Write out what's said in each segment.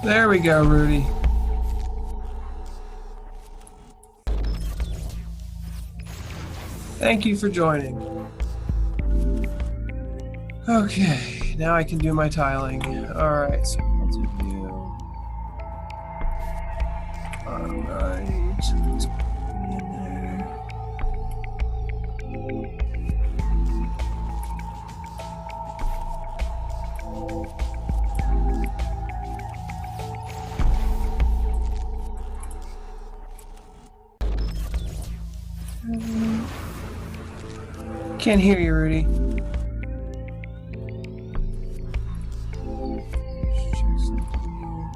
There we go, Rudy. Thank you for joining. Okay, now I can do my tiling. All right, so let's review. All right, let's put me in there. Can't hear you, Rudy. Let's check something here.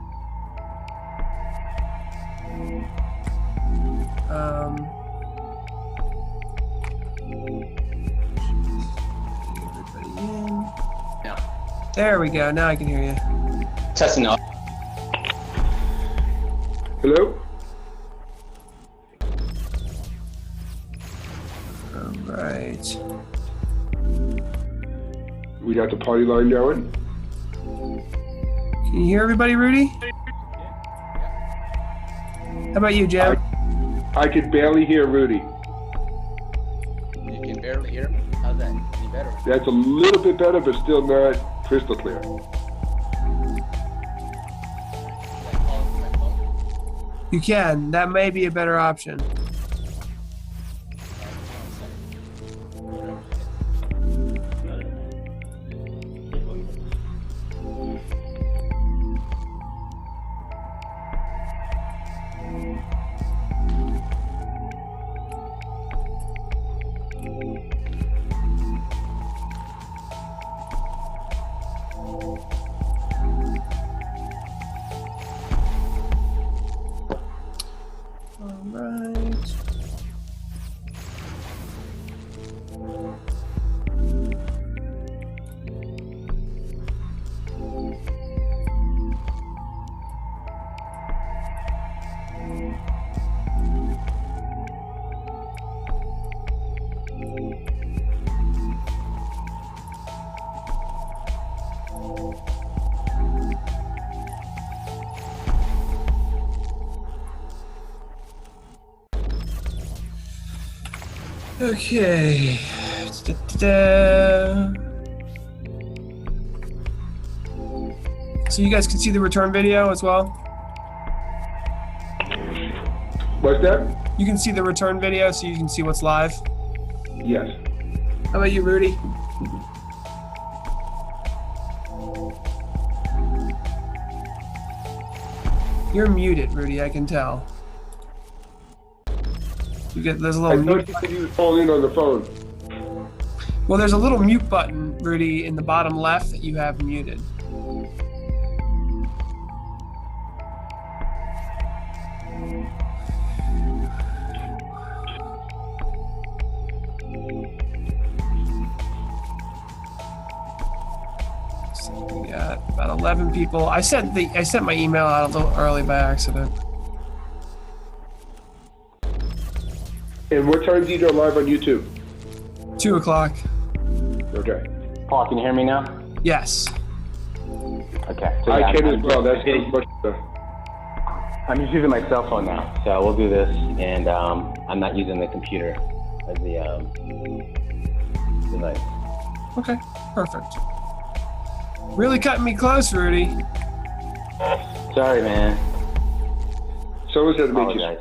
Everybody in. Yeah. There we go. Now I can hear you. Testing up. Hello? All right. We got the party line going? Can you hear everybody, Rudy? How about you, Jim? I could barely hear Rudy. You can barely hear me? How's that? Any better? That's a little bit better, but still not crystal clear. Should I You can. That may be a better option. Okay. Da-da-da. So you guys can see the return video as well? What's that? You can see the return video so you can see what's live? Yes. How about you, Rudy? You're muted, Rudy, I can tell. There's a I little thought mute. you said you was calling on the phone. Well, there's a little mute button, Rudy, in the bottom left that you have muted. So we got about 11 people. I sent my email out a little early by accident. And what time do you go live on YouTube? 2 o'clock. Okay. Paul, can you hear me now? Yes. Okay. So I can I'm as well. That's just- much better. I'm just using my cell phone now, so we'll do this, and I'm not using the computer as the device. Okay, perfect. Really cutting me close, Rudy. Sorry, man. Someone said to make you. Apologize.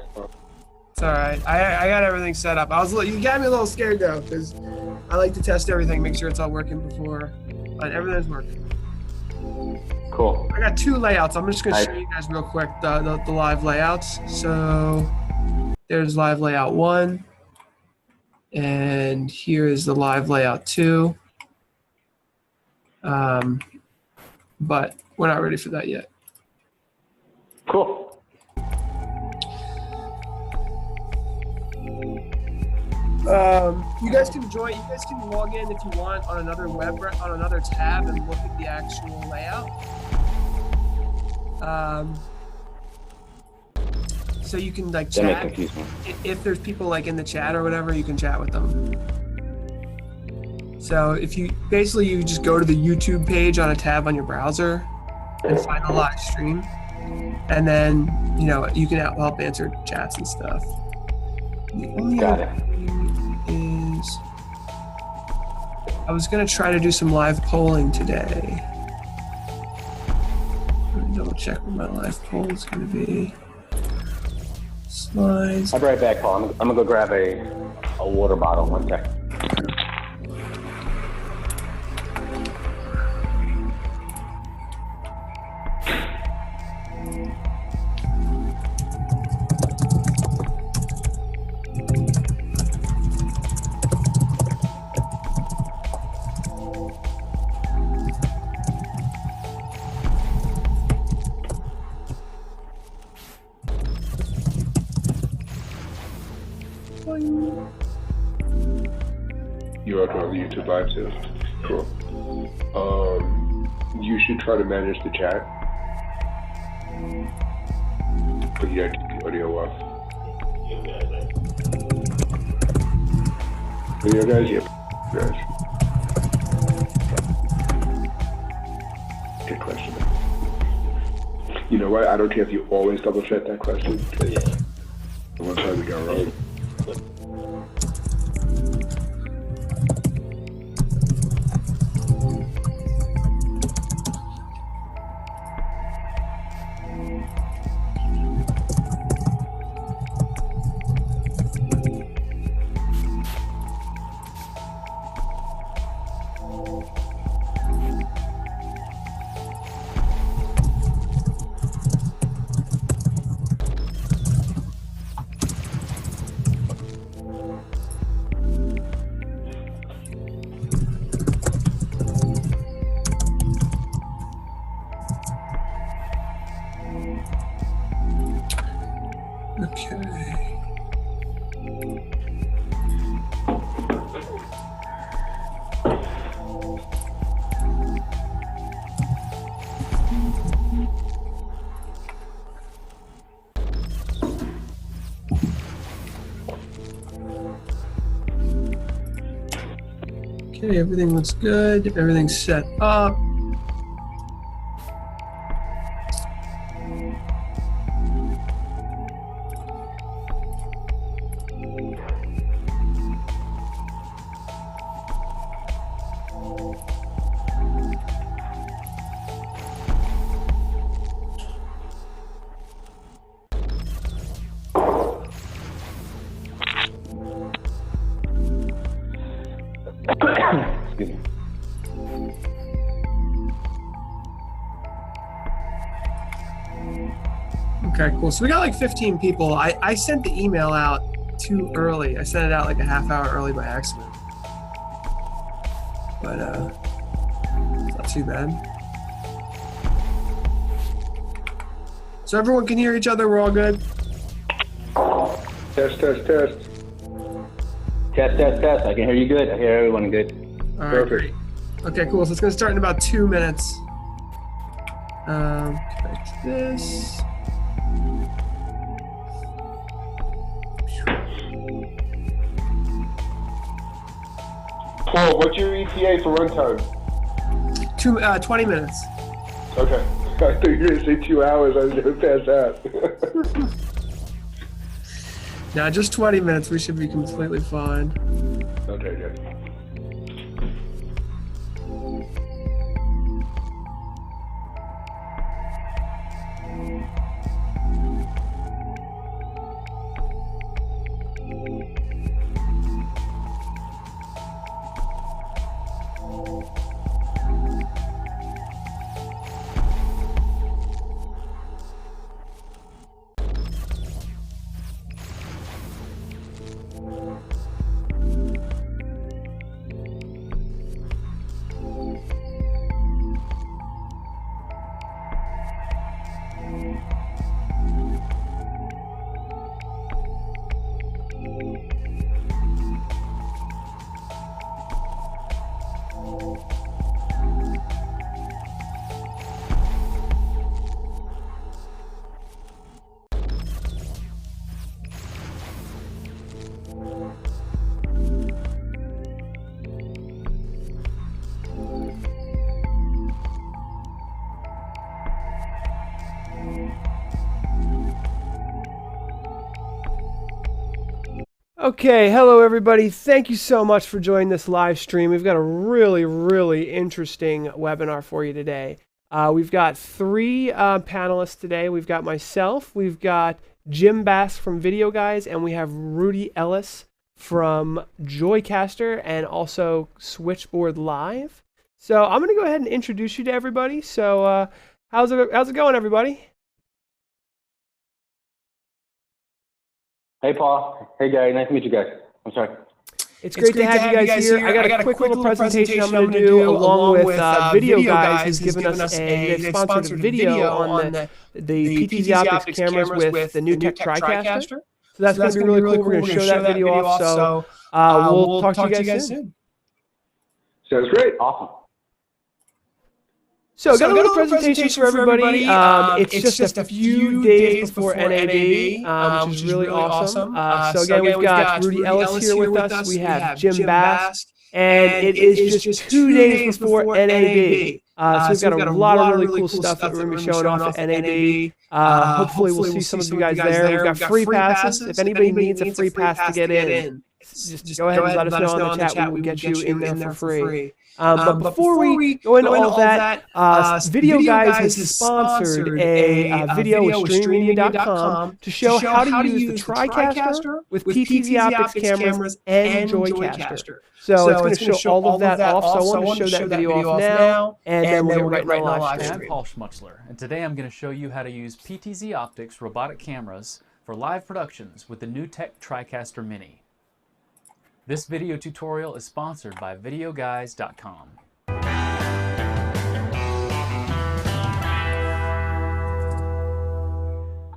It's all right. I got everything set up. You got me a little scared though, because I like to test everything, make sure it's all working before, but everything's working. Cool. I got 2 layouts. I'm just gonna Nice. show you guys real quick the live layouts. So there's live layout 1, and here is the live layout 2. But we're not ready for that yet. Cool. You guys can join. You guys can log in if you want on another on another tab and look at the actual layout. So you can like That may chat. confuse me. If there's people like in the chat or whatever, you can chat with them. So if you just go to the YouTube page on a tab on your browser and find the live stream, and then you can help answer chats and stuff. The only Got other it. thing is, I was gonna try to do some live polling today. Let me double check what my live poll is gonna be. Slides. I'll be right back, Paul. I'm gonna go grab a water bottle. 1 sec. You're working on the YouTube live too. Cool. You should try to manage the chat, but you gotta keep the audio off. Video guys, yep. Guys. Good question. You know what? I don't care if you always double check that question. Yeah. The one time we got wrong. Okay. Okay, everything looks good. Everything's set up. Excuse me. Okay, cool. So we got like 15 people. I sent the email out too early. I sent it out like a half hour early by accident. But it's not too bad. So everyone can hear each other. We're all good. Test, test, test. Test, test, test. I can hear you good. I hear everyone good. All right, Perfect. great. Okay, cool. So it's gonna start in about 2 minutes. Connect this. Paul, what's your ETA for runtime? 20 minutes. Okay. I thought you were going to say 2 hours. I was going to pass that. Now, just 20 minutes. We should be completely fine. Okay, good. Okay, hello everybody. Thank you so much for joining this live stream. We've got a really interesting webinar for you today. We've got 3 panelists today. We've got myself, we've got Jim Bass from Video Guys, and we have Rudy Ellis from Joicaster and also Switchboard Live. So I'm going to go ahead and introduce you to everybody. So how's it going, everybody? Hey, Paul. Hey, Gary. Nice to meet you guys. I'm sorry. It's great to have you guys here. I got a quick little presentation I'm going to do along with Video Guys, who's given us a sponsored video on the PTZ Optics cameras with the new Tech TriCaster. So that's going to be really cool. We're going to show that video off. So we'll talk to you guys soon. Sounds great. Awesome. So, got a little presentation for everybody. It's just a few days before NAB, which is really awesome. So again, we've got Rudy Ellis here with us. We have Jim Bass, and it is just 2 days before NAB. So we've got a lot of really cool stuff that we're going to be showing off at NAB. Hopefully we'll see some of you guys there. We've got free passes. If anybody needs a free pass to get in, just go ahead and let us know in the chat. We'll get you in there for free. But before we go into all that, Video Guys has sponsored a video with StreamMedia.com to show how to use the TriCaster with PTZ Optics cameras and Joicaster. So it's going to show all of that off. So I want to show that video off now, and then we'll get right into the live stream. I'm Paul Schmutzler, and today I'm going to show you how to use PTZ Optics robotic cameras for live productions with the new Tech TriCaster Mini. This video tutorial is sponsored by videoguys.com.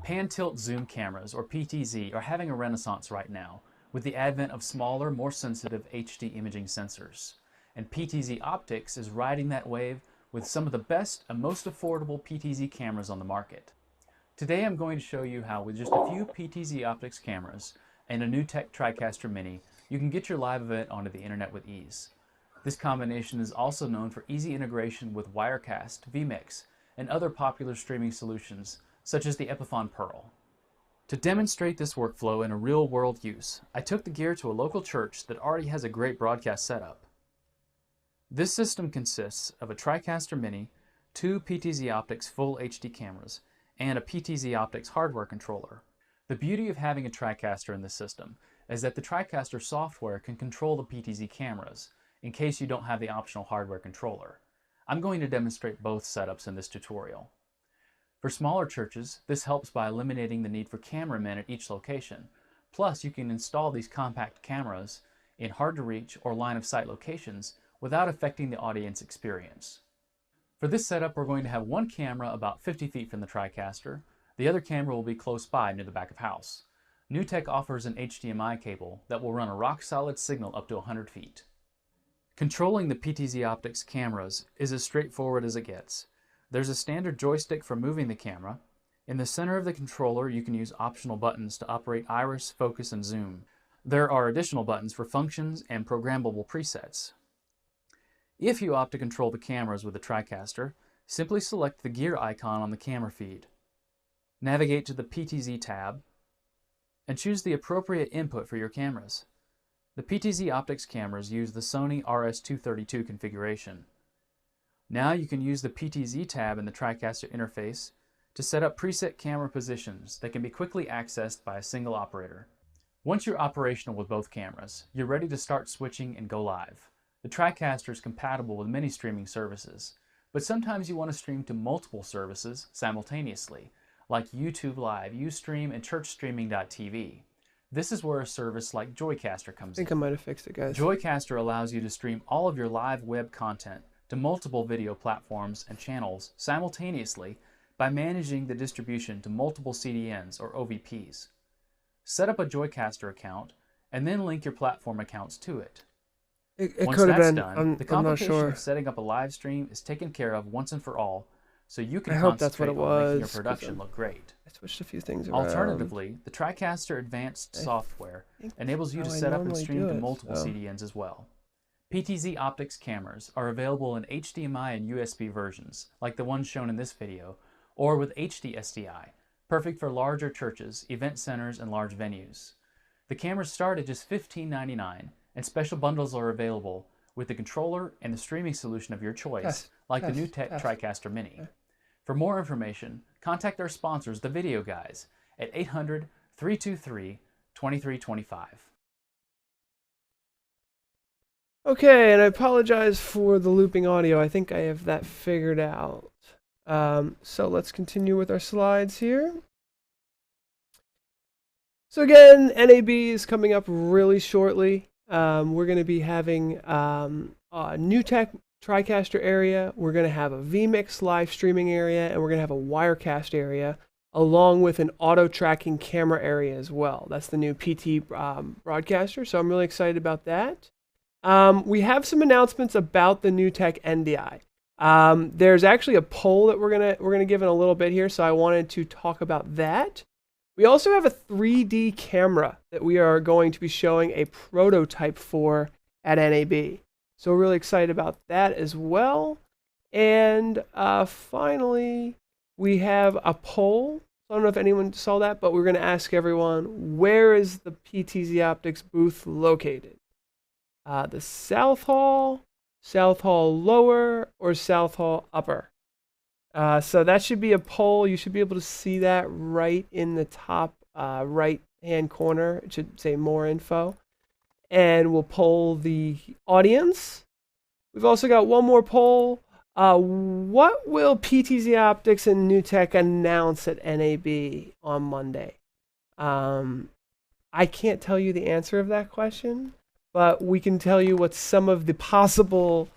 Pan-tilt zoom cameras, or PTZ, are having a renaissance right now with the advent of smaller, more sensitive HD imaging sensors. And PTZ optics is riding that wave with some of the best and most affordable PTZ cameras on the market. Today I'm going to show you how with just a few PTZ optics cameras and a NewTek TriCaster Mini, you can get your live event onto the internet with ease. This combination is also known for easy integration with Wirecast, vMix, and other popular streaming solutions such as the Epiphone Pearl. To demonstrate this workflow in a real-world use, I took the gear to a local church that already has a great broadcast setup. This system consists of a TriCaster Mini, 2 PTZ Optics Full HD cameras, and a PTZ Optics hardware controller. The beauty of having a TriCaster in this system is that the TriCaster software can control the PTZ cameras in case you don't have the optional hardware controller. I'm going to demonstrate both setups in this tutorial. For smaller churches, this helps by eliminating the need for cameramen at each location. Plus, you can install these compact cameras in hard-to-reach or line-of-sight locations without affecting the audience experience. For this setup, we're going to have one camera about 50 feet from the TriCaster. The other camera will be close by near the back of house. NewTek offers an HDMI cable that will run a rock-solid signal up to 100 feet. Controlling the PTZ Optics cameras is as straightforward as it gets. There's a standard joystick for moving the camera. In the center of the controller, you can use optional buttons to operate iris, focus, and zoom. There are additional buttons for functions and programmable presets. If you opt to control the cameras with the TriCaster, simply select the gear icon on the camera feed. Navigate to the PTZ tab and choose the appropriate input for your cameras. The PTZ Optics cameras use the Sony RS232 configuration. Now you can use the PTZ tab in the TriCaster interface to set up preset camera positions that can be quickly accessed by a single operator. Once you're operational with both cameras, you're ready to start switching and go live. The TriCaster is compatible with many streaming services, but sometimes you want to stream to multiple services simultaneously, like YouTube Live, Ustream, and ChurchStreaming.tv. This is where a service like Joicaster comes in. I think I might have fixed it, guys. Joicaster allows you to stream all of your live web content to multiple video platforms and channels simultaneously by managing the distribution to multiple CDNs or OVPs. Set up a Joicaster account and then link your platform accounts to it. It Once could have that's been. done, I'm the not complication sure. of setting up a live stream is taken care of once and for all, so you can I hope that's what concentrate it on making your was, 'cause production look great. I switched a few things around. Alternatively, the TriCaster Advanced software enables you to set up and stream to multiple CDNs as well. PTZ Optics cameras are available in HDMI and USB versions, like the ones shown in this video, or with HD SDI, perfect for larger churches, event centers, and large venues. The cameras start at just $15.99, and special bundles are available with the controller and the streaming solution of your choice, like the NewTek TriCaster Mini. For more information, contact our sponsors, the Video Guys, at 800-323-2325. Okay, and I apologize for the looping audio. I think I have that figured out. So let's continue with our slides here. So again, NAB is coming up really shortly. We're going to be having a NewTek TriCaster area. We're going to have a vMix live streaming area, and we're going to have a Wirecast area, along with an auto tracking camera area as well. That's the new PT broadcaster, so I'm really excited about that. We have some announcements about the NewTek NDI. There's actually a poll that we're gonna give in a little bit here, so I wanted to talk about that. We also have a 3D camera that we are going to be showing a prototype for at NAB. So we're really excited about that as well. And finally, we have a poll. I don't know if anyone saw that, but we're going to ask everyone, where is the PTZ Optics booth located? The South Hall Lower, or South Hall Upper? So that should be a poll. You should be able to see that right in the top right-hand corner. It should say more info. And we'll poll the audience. We've also got one more poll. What will PTZ Optics and NewTek announce at NAB on Monday? I can't tell you the answer of that question, but we can tell you what some of the possible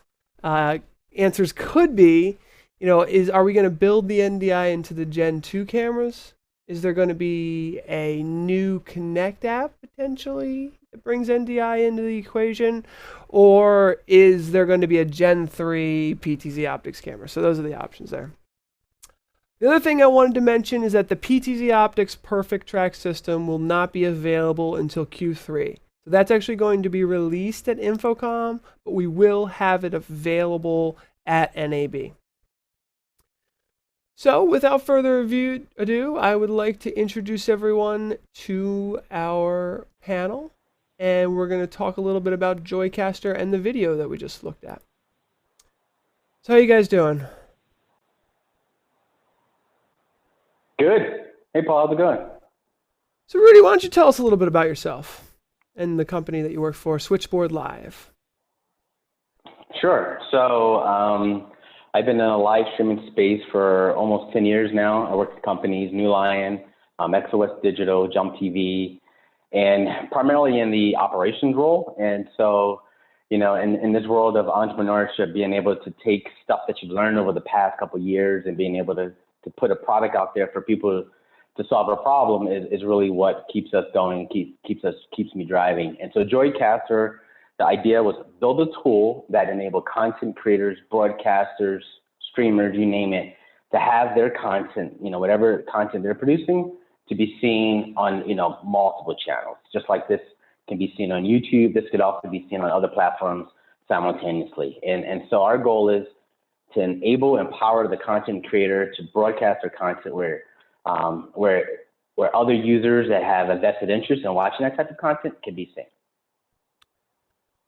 answers could be. You know, are we going to build the NDI into the Gen 2 cameras? Is there going to be a new Connect app potentially that brings NDI into the equation? Or is there going to be a Gen 3 PTZ optics camera? So those are the options there. The other thing I wanted to mention is that the PTZ Optics Perfect Track system will not be available until Q3. So that's actually going to be released at Infocom, but we will have it available at NAB. So without further ado, I would like to introduce everyone to our panel, and we're going to talk a little bit about Joicaster and the video that we just looked at. So how you guys doing? Good. Hey, Paul, how's it going? So Rudy, why don't you tell us a little bit about yourself and the company that you work for, Switchboard Live? Sure. So I've been in a live streaming space for almost 10 years now. I work with companies, New Lion, XOS Digital, Jump TV, and primarily in the operations role. And so, you know, in this world of entrepreneurship, being able to take stuff that you've learned over the past couple of years and being able to put a product out there for people to solve a problem is really what keeps us going, keeps me driving. And so Joicaster, the idea was build a tool that enabled content creators, broadcasters, streamers, you name it, to have their content, you know, whatever content they're producing, to be seen on, you know, multiple channels. Just like this can be seen on YouTube, this could also be seen on other platforms simultaneously. And so our goal is to empower the content creator to broadcast their content where other users that have a vested interest in watching that type of content can be seen.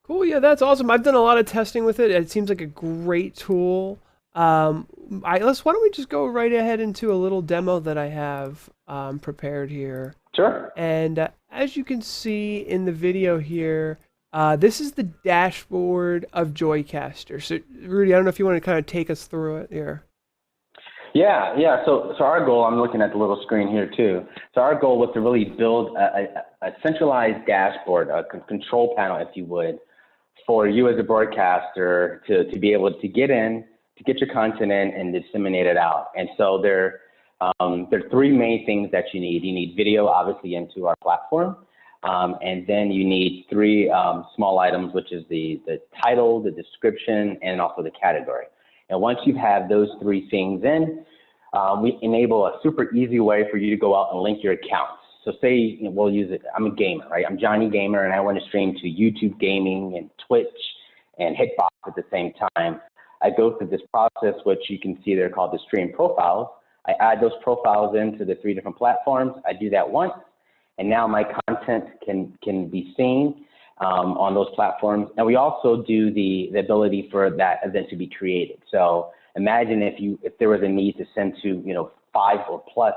Cool, yeah, that's awesome. I've done a lot of testing with it. It seems like a great tool. Why don't we just go right ahead into a little demo that I have prepared here. Sure. And as you can see in the video here, this is the dashboard of Joicaster. So, Rudy, I don't know if you want to kind of take us through it here. Yeah. So our goal, I'm looking at the little screen here too. So our goal was to really build a centralized dashboard, a control panel, if you would, for you as a broadcaster to be able to get your content in and disseminate it out. And so there are three main things that you need. You need video, obviously, into our platform. And then you need three small items, which is the title, the description, and also the category. And once you have those three things in, we enable a super easy way for you to go out and link your accounts. So say, you know, we'll use it, I'm a gamer, right? I'm Johnny Gamer, and I want to stream to YouTube Gaming and Twitch and Hitbox at the same time. I go through this process, which you can see there called the stream profiles. I add those profiles into the three different platforms. I do that once, and now my content can be seen on those platforms. And we also do the ability for that event to be created. So imagine if there was a need to send to, you know, 5 or plus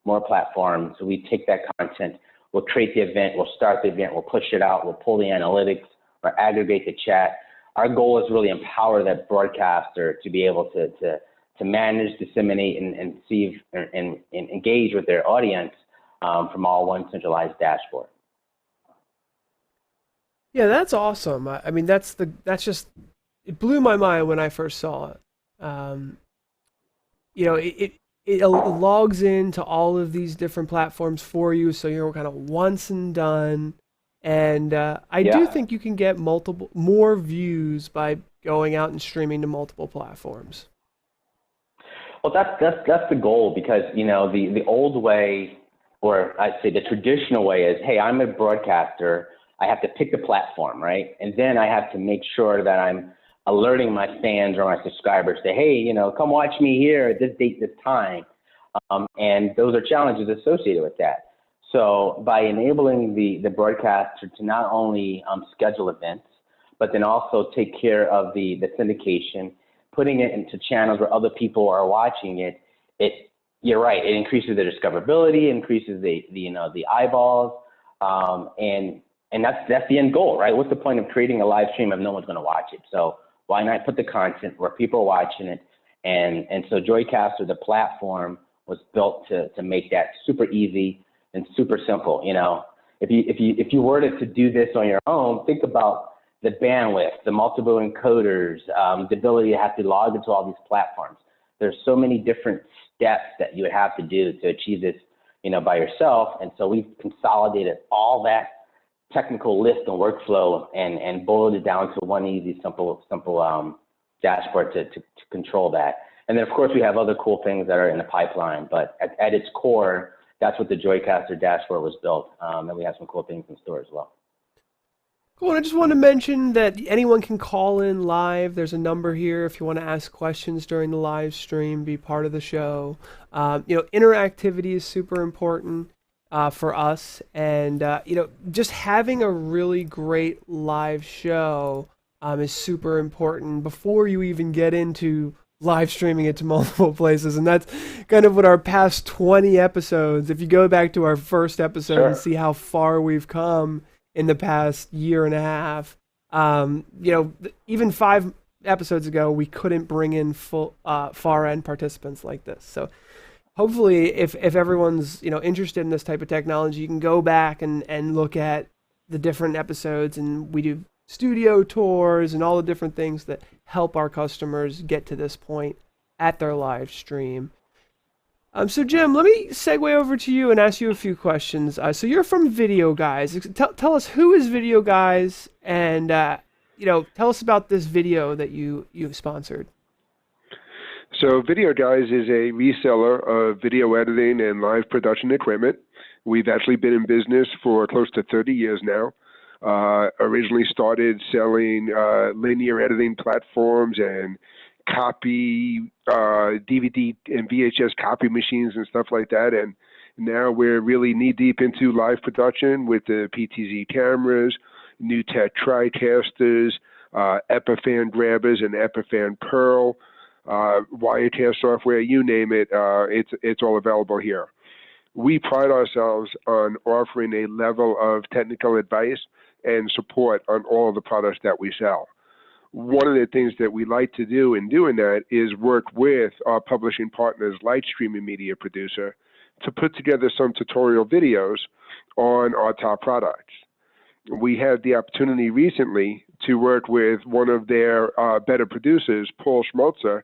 more platforms. So we take that content, we'll create the event, we'll start the event, we'll push it out, we'll pull the analytics, or aggregate the chat. Our goal is really empower that broadcaster to be able to manage, disseminate, and see and engage with their audience from all one centralized dashboard. Yeah, that's awesome. I mean, that's just, it blew my mind when I first saw it. You know, it logs into all of these different platforms for you, so you're kind of once and done. And I do think you can get more views by going out and streaming to multiple platforms. Well, that's the goal, because, you know, the old way, or I'd say the traditional way, is, hey, I'm a broadcaster, I have to pick the platform, right? And then I have to make sure that I'm alerting my fans or my subscribers to, hey, you know, come watch me here at this date, this time. And those are challenges associated with that. So by enabling the broadcaster to not only schedule events, but then also take care of the syndication, putting it into channels where other people are watching it, you're right, it increases the discoverability, increases the eyeballs, and that's the end goal, right? What's the point of creating a live stream if no one's going to watch it? So why not put the content where people are watching it? And so Joicaster, the platform, was built to make that super easy and super simple. You know, if you were to do this on your own, think about the bandwidth, the multiple encoders, the ability to have to log into all these platforms. There's so many different steps that you would have to do to achieve this, by yourself. And so we've consolidated all that technical list and workflow and boiled it down to one easy, simple dashboard to control that. And then, of course, we have other cool things that are in the pipeline. But at its core, that's what the Joicaster dashboard was built. And we have some cool things in store as well. Cool. And I just want to mention that anyone can call in live. There's a number here if you want to ask questions during the live stream, be part of the show. Interactivity is super important for us. And, just having a really great live show is super important before you even get into live streaming it to multiple places. And that's kind of what our past 20 episodes, if you go back to our first episode and see how far we've come in the past year and a half, even 5 episodes ago, we couldn't bring in full far end participants like this. So hopefully if everyone's, interested in this type of technology, you can go back and look at the different episodes, and we do studio tours and all the different things that help our customers get to this point at their live stream. So Jim, let me segue over to you and ask you a few questions. So you're from Video Guys. Tell us, who is Video Guys, and tell us about this video that you've sponsored. So Video Guys is a reseller of video editing and live production equipment. We've actually been in business for close to 30 years now. Originally started selling linear editing platforms and copy DVD and VHS copy machines and stuff like that, and now we're really knee deep into live production with the PTZ cameras, new tech TriCasters, Epiphan grabbers and Epiphan Pearl, Wirecast software, you name it, it's all available here. We pride ourselves on offering a level of technical advice and support on all of the products that we sell. One of the things that we like to do in doing that is work with our publishing partners like Streaming Media Producer to put together some tutorial videos on our top products. We had the opportunity recently to work with one of their better producers, Paul Schmolzer,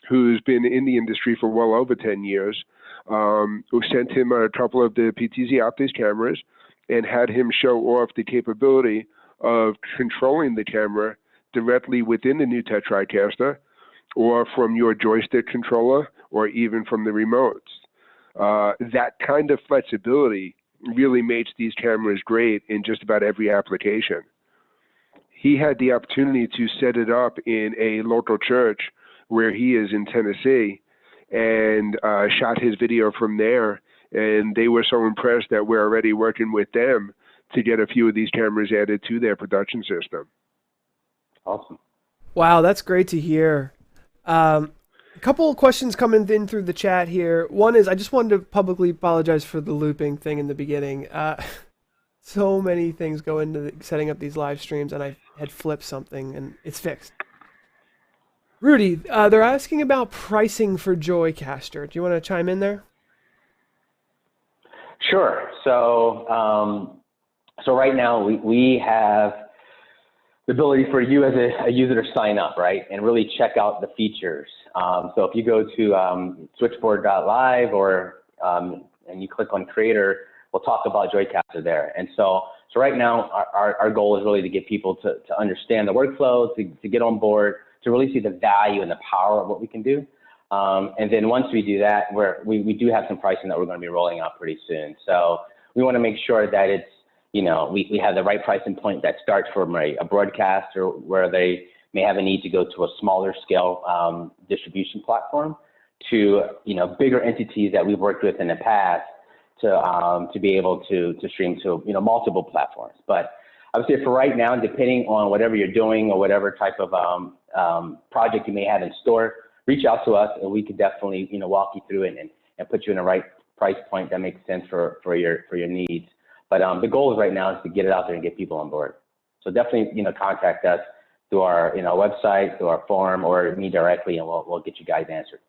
who's been in the industry for well over 10 years, who sent him a couple of the PTZ Optics cameras and had him show off the capability of controlling the camera directly within the new tech TriCaster, or from your joystick controller, or even from the remotes. That kind of flexibility really makes these cameras great in just about every application. He had the opportunity to set it up in a local church where he is in Tennessee, and shot his video from there, and they were so impressed that we're already working with them to get a few of these cameras added to their production system. Awesome. Wow, that's great to hear. A couple of questions coming in through the chat here. One is, I just wanted to publicly apologize for the looping thing in the beginning. So many things go into setting up these live streams, and I had flipped something, and it's fixed. Rudy, they're asking about pricing for Joicaster. Do you want to chime in there? Sure. So, right now we have the ability for you as a user to sign up, right, and really check out the features. So if you go to switchboard.live and you click on Creator, we'll talk about Joicaster there. And so right now our goal is really to get people to understand the workflow, to get on board, to really see the value and the power of what we can do. And then once we do that, we do have some pricing that we're going to be rolling out pretty soon. So we want to make sure that it's, we have the right pricing point that starts from a broadcaster where they may have a need to go to a smaller scale distribution platform to, bigger entities that we've worked with in the past to be able to stream to, multiple platforms. But I would say for right now, depending on whatever you're doing or whatever type of project you may have in store, reach out to us and we could definitely, walk you through it and put you in the right price point that makes sense for your needs. But the goal is right now is to get it out there and get people on board. So definitely, contact us through our, website, through our forum, or me directly, and we'll get you guys answered.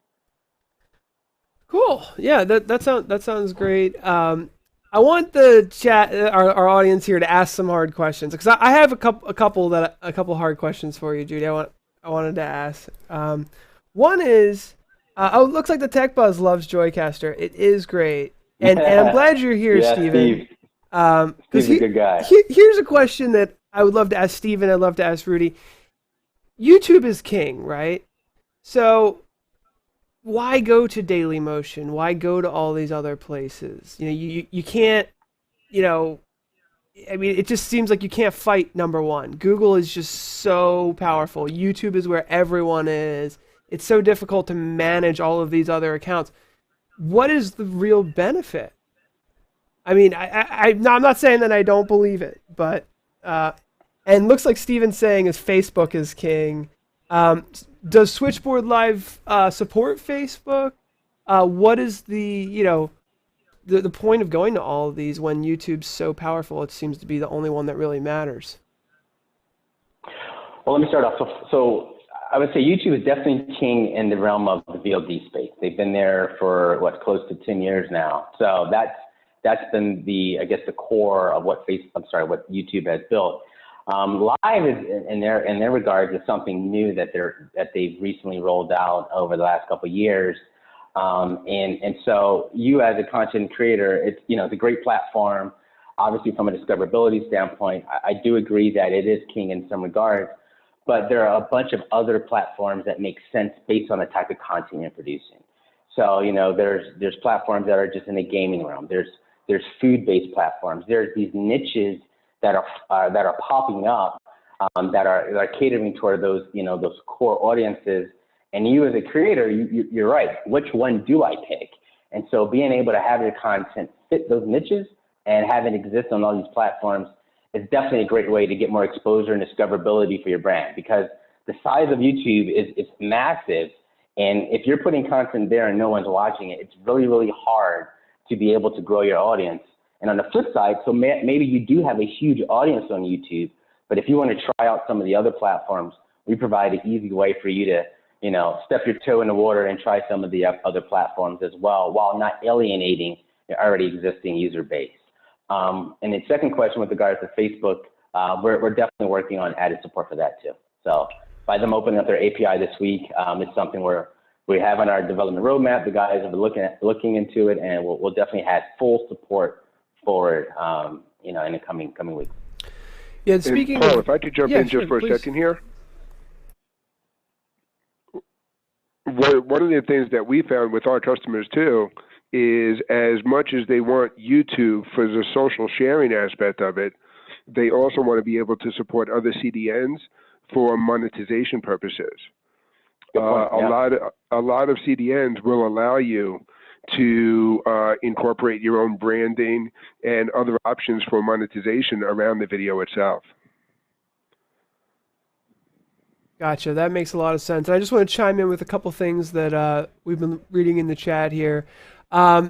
Cool. Yeah, that sounds great. I want the chat, our audience here, to ask some hard questions, because I have a couple hard questions for you, Judy. I wanted to ask. One is, it looks like the Tech Buzz loves Joicaster. It is great. And I'm glad you're here, Yeah, Steven. Steve. Because Steve's a good guy. Here's a question that I would love to ask Steven. I'd love to ask Rudy. YouTube is king, right? So why go to Dailymotion? Why go to all these other places? You can't, you know, I mean, it just seems like you can't fight number one. Google is just so powerful. YouTube is where everyone is. It's so difficult to manage all of these other accounts. What is the real benefit? I mean, I'm not saying that I don't believe it, but and looks like Steven's saying is Facebook is king. Does Switchboard Live support Facebook? What is the point of going to all of these when YouTube's so powerful? It seems to be the only one that really matters. Well, let me start off. So I would say YouTube is definitely king in the realm of the VOD space. They've been there for close to 10 years now. So that's been the core of what YouTube has built. Live is in their regards is something new that they've recently rolled out over the last couple of years. And so you as a content creator, it's a great platform. Obviously, from a discoverability standpoint, I do agree that it is king in some regards. But there are a bunch of other platforms that make sense based on the type of content you're producing. So there's platforms that are just in the gaming realm. There's food-based platforms. There's these niches that are popping up that are catering toward those core audiences. And you as a creator, you're right. Which one do I pick? And so being able to have your content fit those niches and have it exist on all these platforms is definitely a great way to get more exposure and discoverability for your brand, because the size of YouTube is massive. And if you're putting content there and no one's watching it, it's really, really hard to be able to grow your audience. And on the flip side, so maybe you do have a huge audience on YouTube, but if you want to try out some of the other platforms, we provide an easy way for you to, step your toe in the water and try some of the other platforms as well, while not alienating your already existing user base. And the second question with regards to Facebook, we're definitely working on added support for that too. So by them opening up their API this week, it's something we have on our development roadmap. The guys have been looking into it, and we'll definitely have full support for it, in the coming weeks. Yeah, speaking Paul, of, if I could jump in just for please. a second here. One of the things that we found with our customers too is, as much as they want YouTube for the social sharing aspect of it, they also want to be able to support other CDNs for monetization purposes. A lot of CDNs will allow you to incorporate your own branding and other options for monetization around the video itself. Gotcha. That makes a lot of sense. And I just want to chime in with a couple things that we've been reading in the chat here.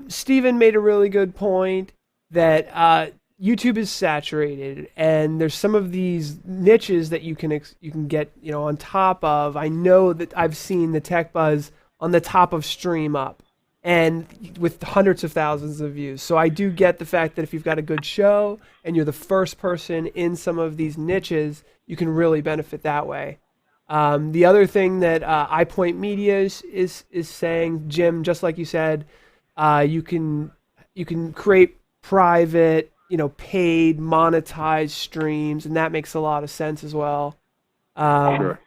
Steven made a really good point that YouTube is saturated, and there's some of these niches that you can get on top of. I know that I've seen the Tech Buzz on the top of Stream Up, and with hundreds of thousands of views. So I do get the fact that if you've got a good show and you're the first person in some of these niches, you can really benefit that way. The other thing that iPoint Media is saying, Jim, just like you said, you can create private, paid, monetized streams, and that makes a lot of sense as well. Sure.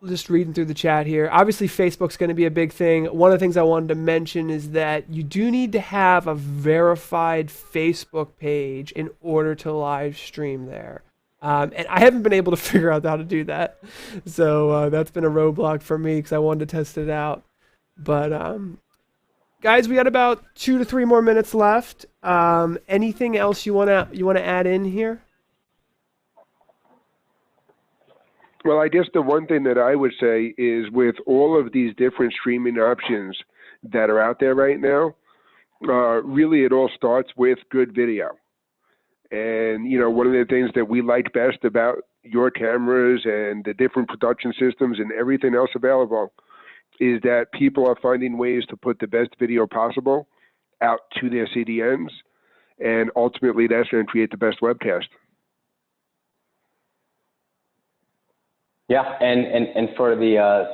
Just reading through the chat here. Obviously, Facebook's going to be a big thing. One of the things I wanted to mention is that you do need to have a verified Facebook page in order to live stream there. And I haven't been able to figure out how to do that. So that's been a roadblock for me because I wanted to test it out. But guys, we got about 2 to 3 more minutes left. Anything else you wanna add in here? Well, I guess the one thing that I would say is, with all of these different streaming options that are out there right now, really it all starts with good video. And, one of the things that we like best about your cameras and the different production systems and everything else available is that people are finding ways to put the best video possible out to their CDNs, and ultimately that's going to create the best webcast. Yeah, and for the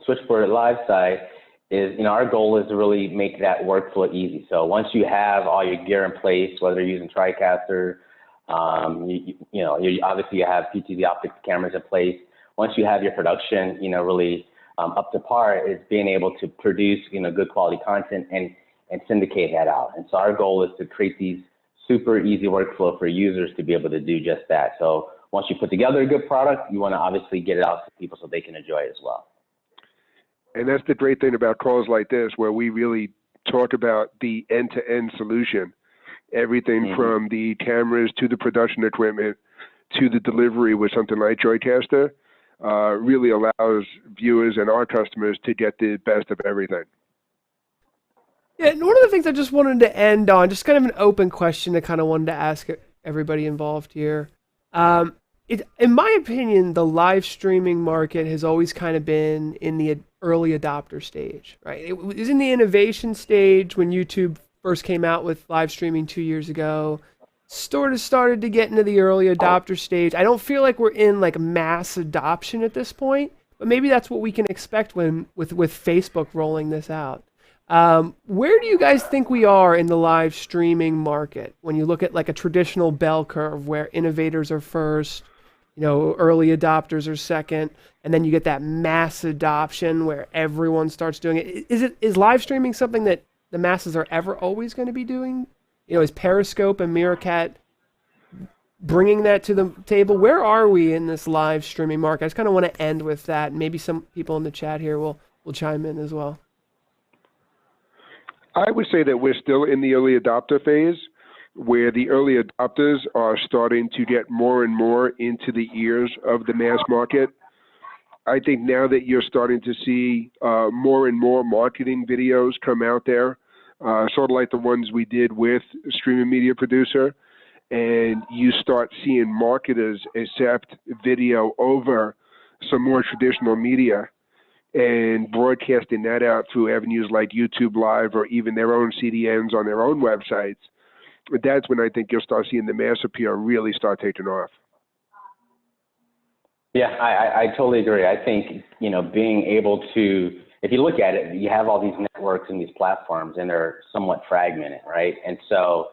Switchboard Live side, is, our goal is to really make that workflow easy. So once you have all your gear in place, whether you're using Tricaster, obviously you have PTZ optics cameras in place. Once you have your production, really up to par, is being able to produce, good quality content and syndicate that out. And so our goal is to create these super easy workflow for users to be able to do just that. So once you put together a good product, you want to obviously get it out to people so they can enjoy it as well. And that's the great thing about calls like this, where we really talk about the end-to-end solution, everything from the cameras to the production equipment to the delivery with something like Joicaster, really allows viewers and our customers to get the best of everything. Yeah, and one of the things I just wanted to end on, just kind of an open question I kind of wanted to ask everybody involved here. In my opinion, the live streaming market has always kind of been in the early adopter stage, right? It was in the innovation stage when YouTube first came out with live streaming 2 years ago. Sort of started to get into the early adopter stage. I don't feel like we're in like mass adoption at this point, but maybe that's what we can expect with Facebook rolling this out. Where do you guys think we are in the live streaming market when you look at like a traditional bell curve where innovators are first, early adopters are second, and then you get that mass adoption where everyone starts doing it? Is live streaming something that the masses are ever always going to be doing? Is Periscope and Meerkat bringing that to the table? Where are we in this live streaming market? I just kind of want to end with that. Maybe some people in the chat here will chime in as well. I would say that we're still in the early adopter phase, where the early adopters are starting to get more and more into the ears of the mass market. I think now that you're starting to see more and more marketing videos come out there, sort of like the ones we did with Streaming Media Producer, and you start seeing marketers accept video over some more traditional media and broadcasting that out through avenues like YouTube Live or even their own CDNs on their own websites. That's when I think you'll start seeing the mass appeal really start taking off. Yeah, I totally agree. I think, being able to, if you look at it, you have all these networks and these platforms, and they're somewhat fragmented, right? And so,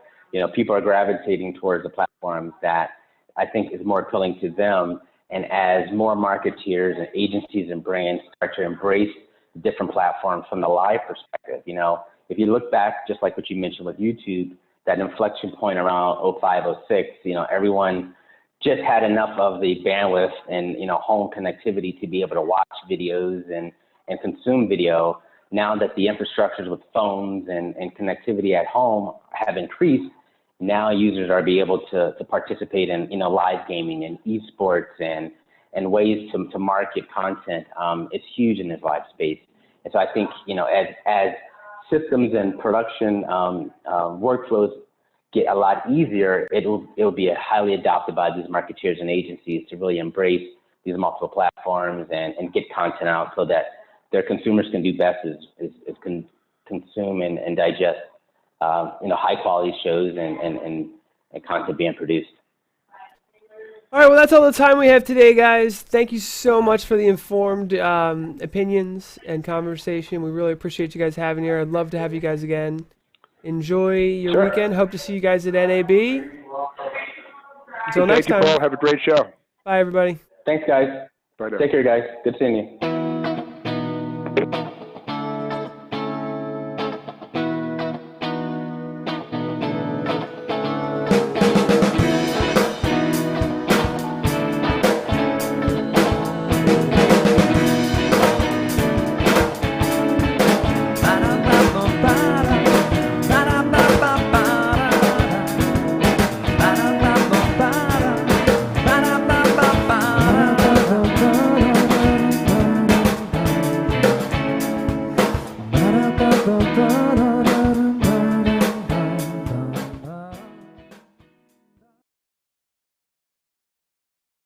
people are gravitating towards the platforms that I think is more appealing to them. And as more marketeers and agencies and brands start to embrace different platforms from the live perspective, if you look back, just like what you mentioned with YouTube, that inflection point around 05, 06, everyone just had enough of the bandwidth and, home connectivity to be able to watch videos and consume video. Now that the infrastructures with phones and connectivity at home have increased, now users are be able to participate in, live gaming and esports and ways to market content. It's huge in this live space. And so I think, as systems and production workflows get a lot easier, it'll be highly adopted by these marketeers and agencies to really embrace these multiple platforms and get content out so that their consumers can do best is consume and digest high quality shows and content being produced. All right, well, that's all the time we have today, guys. Thank you so much for the informed opinions and conversation. We really appreciate you guys having here. I'd love to have you guys again. Enjoy your weekend. Hope to see you guys at NAB. Until next time. Thank you, Paul. Have a great show. Bye, everybody. Thanks, guys. Bye now. Take care, guys. Good seeing you.